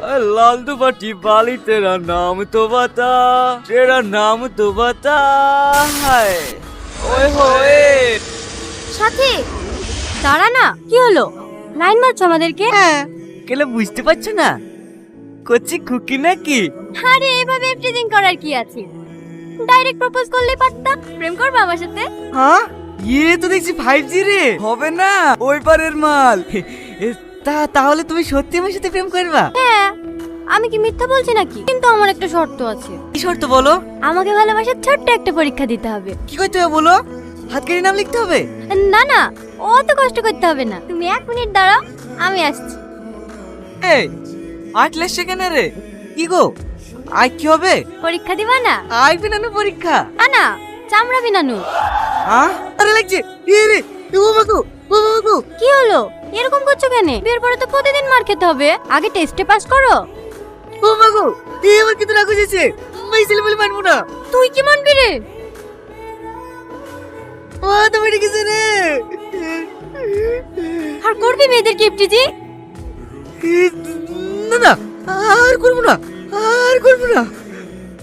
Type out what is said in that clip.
लाल दुपट्टी वाली तेरा नाम तो बता, तेरा नाम तो बता। हाय ओए होए সাথী দাঁড়া না, কি হলো? লাইন মারছো আমাদেরকে? কেলে বুঝতে পারছো না করছি খুকি নাকি? আরে এভাবে প্রেজেন্ট করার কি আছে? ডাইরেক্ট প্রপোজ করলে পারতাম। প্রেম করবে আমার সাথে? হ্যাঁ ये তো দেখছি 5G রে, হবে না ওই পারের মাল। তাহলে তুমি সত্যি আমার সাথে প্রেম করবা? হ্যাঁ, আমি কি মিথ্যা বলছি নাকি? কিন্তু আমার একটা শর্ত আছে। কি শর্ত বলো? আমাকে ভালোবাসার ছোট্ট একটা পরীক্ষা দিতে হবে। কি করতে হবে বলো? হাত কেটে নাম লিখতে হবে? না না, অত কষ্ট করতে হবে না। তুমি 1 মিনিট দাঁড়াও, আমি আসছি। এই আটলে সেখানে রে, কি গো আই কি হবে? পরীক্ষা দিবা না? আই বিনানু পরীক্ষা? না না, চামড়া বিনানু। হ্যাঁ আরে লাগছে রে ও বাবু ও বাবু। কি হলো? এরকম করছো কেন? বিয়ের পরে তো প্রতিদিন মার খেতে হবে, আগে টেস্টে পাস করো। ও বাবু এই আমার কিন্তু রাগ হয়েছে, এই ছেলে বলে মানবো না। তুই কি মানবি রে? ও তো বেড়ে গেছে রে। আর করবি মেয়েদের কিপটিজি? না না আর করবো না, আর করবো না।